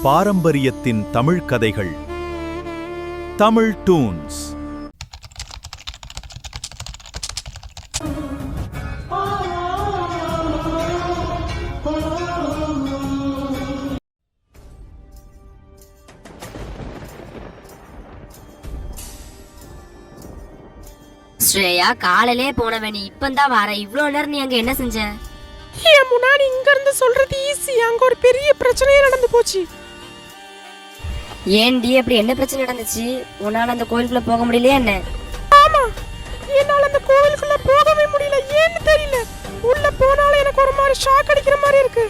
பாரம்பரியத்தின் தமிழ் கதைகள். தமிழ் டூன்ஸ். ஸ்ரேயா, காலையிலே போனவன் நீ இப்பந்தான் வர. இவ்வளவு நேரம் நீ அங்க என்ன செஞ்ச? என் முன்னாடி இங்க இருந்து சொல்றது ஈஸி. அங்க ஒரு பெரிய பிரச்சனையே நடந்து போச்சு. ஏன்டி, அப்படி என்ன பிரச்சனை நடந்துச்சு? உன்னால அந்த கோயிலுக்குள்ள போக முடியலையா என்ன? ஆமா, என்னால அந்த கோவிலுக்குள்ள போகவே முடியல. ஏன்னு தெரியல. உள்ள போனாலும் எனக்கு ஒரு மாதிரி ஷாக் அடிக்கிற மாதிரி இருக்கு.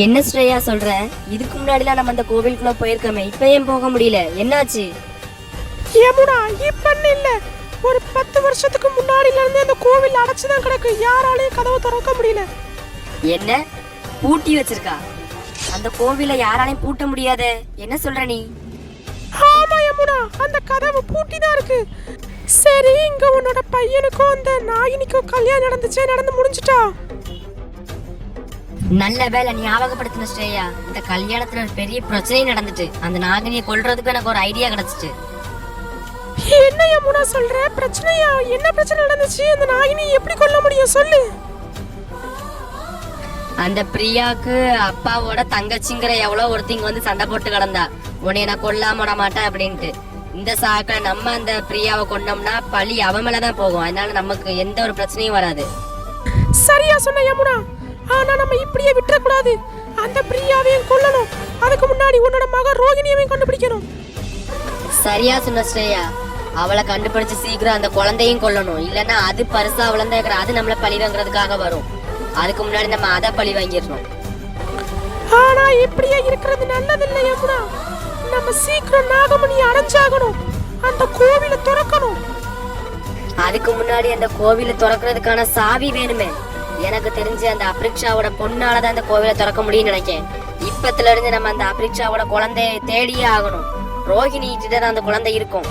என்ன ஸ்ரேயா சொல்ற? இதுக்கு முன்னாடிலாம் நம்ம அந்த கோவிலுக்குள்ள போயிருக்கோமே, இப்ப ஏன் போக முடியல? என்னாச்சு? யமுனா, இப்பன்னு இல்ல, ஒரு 10 வருஷத்துக்கு முன்னாடில இருந்து அந்த கோவில் அடைச்சுதான் கிடக்கு. யாராலையும் கதவை திறக்க முடியல. என்ன பூட்டி வச்சிருக்கா? அந்த கோவிலை யாராலையும் பூட்ட முடியாதே. என்ன சொல்ற நீ? ஆமா யமுனா, அந்த கதவு பூட்டி தான் இருக்கு. சரி, இங்க உன்னோட பையனுக்கும் அந்த நாயினிக்கும் கல்யாணம் நடந்து முடிஞ்சிட்டா? நல்ல வேலை ஞாபகப்படுத்தின ஸ்ரேயா. இந்த கல்யாணத்துல ஒரு பெரிய பிரச்சனை நடந்துட்டு அந்த நாகினியை கொல்றதுக்கு எனக்கு ஒரு ஐடியா கிடைச்சிட்டு. என்ன யமுனா சொல்ற? பிரச்சனையா? என்ன பிரச்சனை நடந்துச்சு? அந்த நாயினியை எப்படி கொல்ல முடியும் சொல்லு. அந்த பிரியாக்கு அப்பாவோட தங்கச்சிங்கிற எவ்வளவு ஒருத்திங்க வந்து சண்டை போட்டு கிடந்தா, உன்னை நான் கொல்லாம விட மாட்டேன் அப்படின்ட்டு. இந்த சாக்கில நம்ம அந்த பிரியாவை கொண்டோம்னா பழி அவ மேலதான் போகும். அதனால நமக்கு எந்த ஒரு பிரச்சனையும் வராது. சரியா சொன்ன யமுனா. ஆனா நம்ம இப்படியே விட்டுற கூடாது. அந்த பிரியாவையும் கொல்லணும். அதுக்கு முன்னாடி உன்னோட மக ரோகிணியையும் கண்டுபிடிக்கணும். சரியா சொன்ன ஸ்ரேயா. அவளை கண்டுபிடிச்சு சீக்கிரம் அந்த குழந்தையும் கொல்லணும். இல்லன்னா அது பரிசா வளர்ந்த அது நம்மள பழி வாங்குறதுக்காக வரும். அதுக்கு முன்னாடி நம்ம அதை பழி வாங்கிடணும். ஆனா இப்படியே இருக்கிறது நல்லதில்லை யமுனா. நம்ம சீக்கிரம் நாகமணியை அடைஞ்சாகணும். அந்த கோவிலை திறக்கணும். அதுக்கு முன்னாடி அந்த கோவிலை திறக்கிறதுக்கான சாவி வேணுமே. எனக்கு தெரிஞ்சு அந்த அப்ரிக்ஷாவோட பொண்ணாலதான் அந்த கோவிலை திறக்க முடியும்னு நினைக்கிறேன். இப்பத்துல இருந்து நம்ம அந்த அப்ரிக்ஷாவோட குழந்தைய தேடியே ஆகணும். ரோஹிணி கிட்ட தான் அந்த குழந்தை இருக்கும்.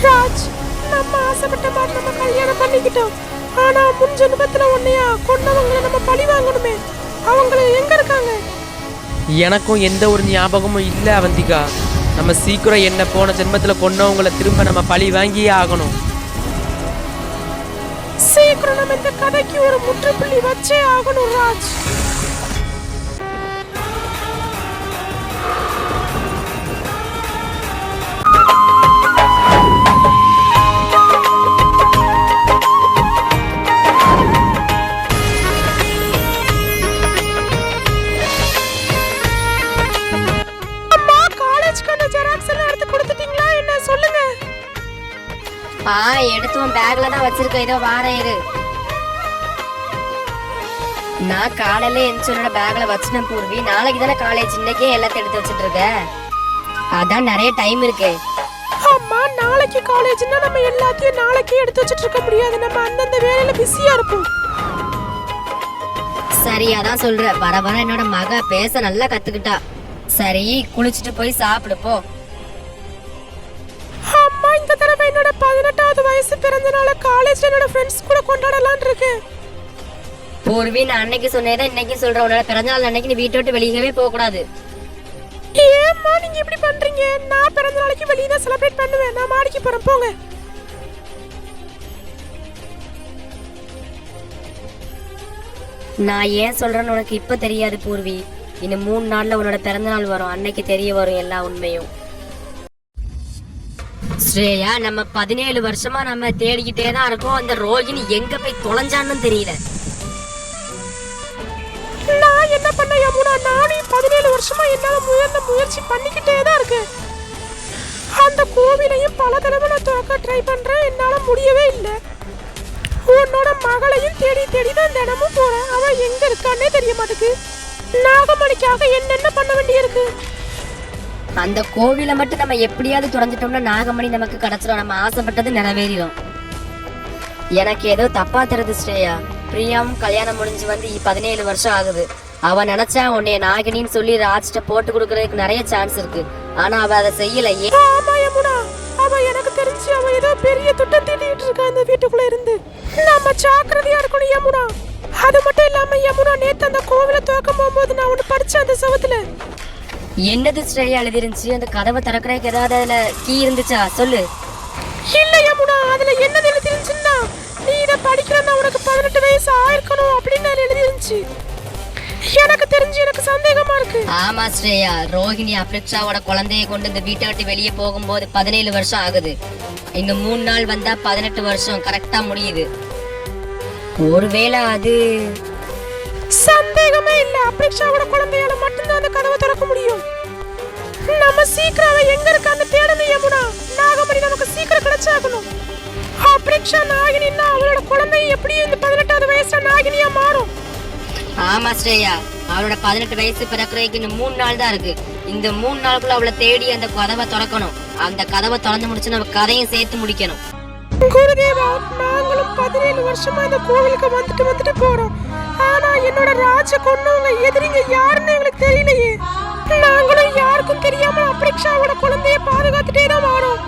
ராஜ், நம்ம ஆசைப்பட்ட மாதிரி நம்ம கல்யாணம் பண்ணிக்கிட்டோம். ஆனா முன் ஜென்மத்துல உன்னையா கொன்னவங்களை நம்ம பழி வாங்கணுமே. அவங்க எங்க இருக்காங்க? எனக்கும் எந்த ஒரு ஞாபகமும் இல்ல அவந்திகா. நம்ம சீக்கிரம் என்ன போன ஜென்மத்துல கொன்னவங்களை திரும்ப நம்ம பழி வாங்கியே ஆகணும். சீக்கிரம் நம்ம இந்த கதைக்கு ஒரு முற்றுப்புள்ளி வச்சே ஆகணும் ராஜ். எடுத்துவோம், பேக்ல தான் வச்சிருக்கேன். இதோ வாரேன் இரு. நான் காலையில எந்திரிச்சோட பேக்ல வச்சுட்டேன் பூர்வி. நாளைக்கு தானே காலேஜ், இன்னைக்கே எல்லாத்தையும் எடுத்து வச்சிட்டு இருக்க. அதான் நிறைய டைம் இருக்கு. அம்மா, நாளைக்கு காலேஜ்னா நம்ம எல்லாத்தையும் நாளைக்கே எடுத்து வச்சிட்டு இருக்க முடியாது. நம்ம அந்தந்த வேலையில பிஸியா இருப்போம். சரி, அதான் சொல்ற. வர வர என்னோட மக பேச நல்லா கத்துக்கிட்டா. சரி, குளிச்சுட்டு போய் சாப்பிடு போ. அம்மா, இந்த தடவை என்னோட 18வது வயசு பிறந்த நாள காலேஜ்ல என்னோட ஃப்ரெண்ட்ஸ் கூட கொண்டாடலாம்னு இருக்கேன். பூர்வி, நான் அன்னைக்கு சொன்னேதான் இன்னைக்கு சொல்றேன். உன்னோட பிறந்த நாள் அன்னைக்கு நீ வீட்டை விட்டு வெளியவே போக கூடாது. ஏம்மா நீங்க இப்படி பண்றீங்க? நான் பிறந்த நாளைக்கு வெளிய தான் செலிப்ரேட் பண்ணுவேன். நான் மாடிக்கு போறேன், போங்க. நான் ஏன் சொல்றேன்னு உனக்கு இப்ப தெரியாது பூர்வி. இன்னும் 3 நாள்ல உன்னோட பிறந்த நாள் வரும். அன்னைக்கு தெரிய வரும் எல்லா உண்மையும். ஸ்ரேயா, நம்ம 17 வருஷமா நம்ம தேடிக்கிட்டே தான் இருக்கோம். அந்த ரோகிணி எங்க போய் தொலைஞ்சான்னு தெரியல. நான் என்ன பண்ண யமுனா? நானே 17 வருஷமா என்னால முயற்சி பண்ணிக்கிட்டே தான் இருக்கேன். அந்த கோவிலையும் பல தடவை நான் திறக்க ட்ரை பண்றேன். என்னால முடியவே இல்லை. உன்னோட மகளையும் தேடி தேடி தான் தினமும் போறேன். அவன் எங்க இருக்கானே தெரிய மாட்டேங்குது. நாகமணிக்காக என்னென்ன பண்ண வேண்டியிருக்கு. அந்த கோவிலை மட்டும் நம்ம எப்படியாவது துறந்துட்டோம்னா நாகமணி நமக்கு கிடைச்சிடும். நம்ம ஆசைப்பட்டது நிறைவேறிடும். எனக்கு ஏதோ தப்பா தெரியுது ஸ்ரேயா. பிரியாவும் கல்யாணம் முடிஞ்சு வந்து 17 வருஷம் ஆகுது. அவ நினைச்சா உன்னைய நாகினின்னு சொல்லி ராஜ்கிட்ட போட்டு கொடுக்கறதுக்கு நிறைய சான்ஸ் இருக்கு. ஆனா அவ அதை செய்யல. ஆமா யமுனா, அவ எனக்கு தெரிஞ்சு அவ ஏதோ பெரிய திட்டம் தீட்டிட்டு இருக்கா இந்த வீட்டுக்குள்ள இருந்து. நம்ம ஜாக்கிரதையா இருக்கணும் யமுனா. அது மட்டும் இல்லாம யமுனா நேத்து அந்த கோவிலை திறக்கும் போகும்போது நான் ஒண்ணு படிச்சேன் அந்த செவத்துல. என்னது ஸ்ரேயா எழுதிருந்துச்சு? அந்த கதவை திறக்கிறதுக்கு ஏதாவது அதுல கீ இருந்துச்சா? சொல்லு. இல்ல யமுனா, அதுல என்ன எழுதிருந்துச்சுன்னா, நீ இத படிக்கிறன்னா உனக்கு 18 வயசு ஆயிருக்கணும் அப்படின்னு அதுல எழுதிருந்துச்சு. எனக்கு தெரிஞ்சு எனக்கு சந்தேகமா இருக்கு. ஆமா ஸ்ரேயா, ரோஹிணி அப்ரிக்ஷாவோட குழந்தையை கொண்டு இந்த வீட்டை விட்டு வெளியே போகும்போது 17 வருஷம் ஆகுது. இன்னும் 3 நாள் வந்தா 18 வருஷம் கரெக்டா முடியுது. ஒருவேளை அது சந்தேகமே இல்ல, அப்ரிக்ஷாவோட குழந்தையால மட்டும்தான் அந்த கதவை திறக்க முடியும். நம்ம சீக்கிரம் அவ எங்க இருக்கான்னு தேடணும் யமுனா. நாகமணி நமக்கு சீக்கிரம் கிடைச்சாகணும். அப்ரிக்ஷா நாகினின்னா அவளோட குழந்தை எப்படியும் இந்த 18வது வயசுல நாகினியா மாறும். ஆமா ஸ்ரேயா, அவளோட 18 வயசு பிறக்கிறதுக்கு இன்னும் 3 நாள் தான் இருக்கு. இந்த 3 நாளுக்குள்ள அவளை தேடி அந்த கதவை திறக்கணும். அந்த கதவை திறந்து முடிச்சு நம்ம கதையும் சேர்த்து முடிக்கணும். குருதேவா, நாங்களும் 17 வருஷமா இந்த கோவிலுக்கு வந்துட்டு போறோம். ஆனா என்னோட ராஜ கொன்னவங்க எதிரிங்க யாருன்னு எங்களுக்கு தெரியலையே. நாங்களும் யாருக்கும் தெரியாம அப்ரிக்ஷாவோட குழந்தைய பாதுகாத்துட்டே தான் வரோம்.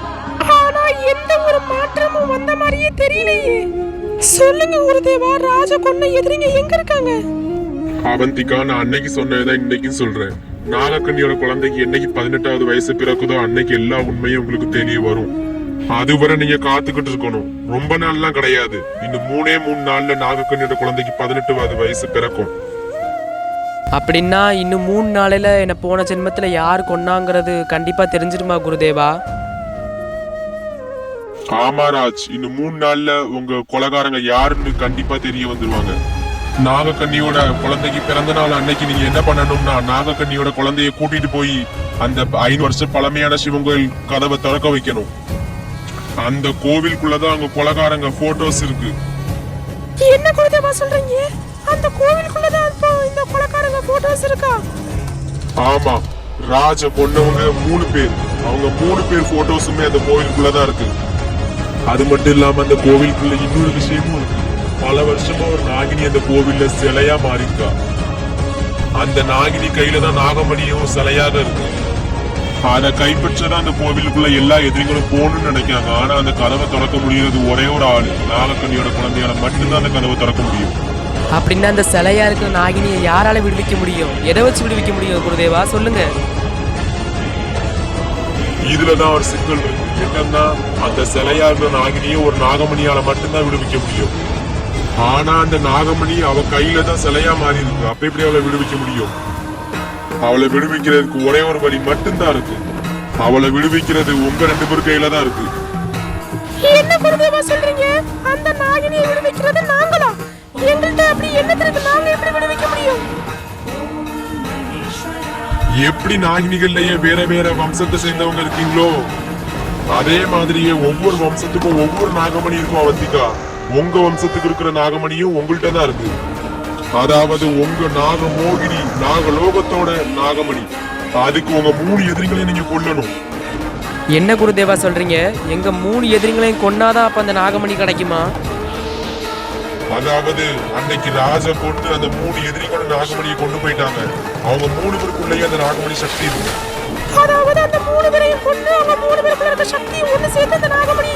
ஆனா எந்த ஒரு மாற்றமும் வந்த மாதிரியே தெரியலையே. சொல்லுங்க குருதேவா, ராஜ கொன்ன எதிரிங்க எங்க இருக்காங்க? அவந்திகா, நான் அன்னைக்கு சொன்னதுதான் இன்னைக்கும் சொல்றேன். நாகக்கண்ணியோட குழந்தைக்கு என்னைக்கு 18வது வயசு பிறக்குதோ அன்னைக்கு எல்லா உண்மையும் உங்களுக்கு தெரிய வரும். அதுவரை நீங்க காத்துக்கிட்டு இருக்கணும். ரொம்ப நாள்லாம் கிடையாது. இன்னும் 3 நாள்ல நாகக்கண்ணியோட குழந்தைக்கு 18வது வயசு பிறக்கும். அப்படின்னா இன்னும் 3 நாளையில என்ன போன ஜென்மத்துல யார் கொன்னாங்கிறது கண்டிப்பா தெரிஞ்சிருமா குருதேவா? ஆமாராஜ், இன்னும் 3 நாள்ல உங்க கொலைகாரங்க யாருன்னு கண்டிப்பா தெரிய வந்துருவாங்க. நாகக்கண்ணியோட குழந்தைக்கு பிறந்த நாள் அன்னைக்கு நீங்க என்ன பண்ணணும்னா, நாகக்கண்ணியோட குழந்தைய கூட்டிட்டு போய் அந்த 5 வருஷம் பழமையான சிவன் கோயில் கதவை திறக்க வைக்கணும். அந்த கோவிலுக்குள்ளதான் அவங்க கொலைகாரங்க போட்டோஸ் இருக்கு. என்ன குருதேவா சொல்றீங்க? அந்த கோவிலுக்குள்ளதான் இப்போ இந்த கொலைகாரங்க போட்டோஸ் இருக்கா? ஆமா, ராஜ கொன்னவங்க 3 பேர். அவங்க 3 பேர் போட்டோஸுமே அந்த கோவிலுக்குள்ளதான் இருக்கு. அது மட்டும் இல்லாம அந்த கோவிலுக்குள்ள இன்னொரு விஷயமும் இருக்கு. பல வருஷமா ஒரு நாகினி அந்த கோவில்ல சிலையா மாறிஇருக்கா. அந்த நாகினி கையில தான் நாகமணியும் சிலையாக இருக்கு. அதை கைப்பற்றதான் அந்த கோவிலுக்குள்ள எல்லா எதிரிகளும் போகணும்னு நினைக்காங்க. ஆனா அந்த கதவை திறக்க முடியாது ஒரே ஒரு ஆளு. நாகக்கண்ணியோட குழந்தையால மட்டும்தான் அந்த கதவை திறக்க முடியும். அப்படின்னா அந்த சிலையா இருக்கிற நாகினியை யாரால விடுவிக்க முடியும்? எதை வச்சு விடுவிக்க முடியும் குருதேவா? சொல்லுங்க. இதுலதான் ஒரு சிக்கல் இருக்கு. என்னன்னா, அந்த சிலையா இருக்கிற நாகினியை ஒரு நாகமணியால மட்டும்தான் விடுவிக்க முடியும். ஆனா அந்த நாகமணி அவ கையில தான் சிலையா மாறி இருக்கு. அப்ப எப்படி அவளை விடுவிக்க முடியும்? அவளை விடுவிக்கிறதுக்கு ஒரே ஒரு வழி மட்டும்தான் இருக்கு. அவளை விடுவிக்கிறது உங்க 2 பேர் கையில தான் இருக்கு. என்ன குருதேவா சொல்றீங்க? அந்த நாகினியை விடுவிக்கிறது நாங்களா? எங்கள்கிட்ட அப்படி என்ன இருக்கு? நாங்க எப்படி விடுவிக்க முடியும்? எப்படி நாகினிகள்லயே வேற வேற வம்சத்தை சேர்ந்தவங்க இருக்கீங்களோ அதே மாதிரியே ஒவ்வொரு வம்சத்துக்கும் ஒவ்வொரு நாகமணி இருக்கும். அவந்திகா, உங்க வம்சத்துக்கு இருக்கிற நாகமணியும் உங்கள்கிட்ட தான் இருக்கு. அதாவது உங்க நாகமோகினி நாகலோகத்தோட நாகமணி. அதுக்கு உங்க 3 எதிரிகளையும் நீங்க கொல்லணும். என்ன குருதேவா சொல்றீங்க? எங்க 3 எதிரிகளையும் கொன்னாதான் அப்ப அந்த நாகமணி கிடைக்குமா? அதாவது அன்னைக்கு ராஜா கொண்டு அந்த 3 எதிரிகளோட நாகமணியை கொண்டு போயிட்டாங்க. அவங்க 3 பேருக்குள்ளேயே அந்த நாகமணி சக்தி இருக்கு. அதாவது அந்த 3 பேரையும் கொண்டு அவங்க 3 பேருக்குள்ள இருக்க சக்தி ஒண்ணு சேர்த்து அந்த நாகமணியை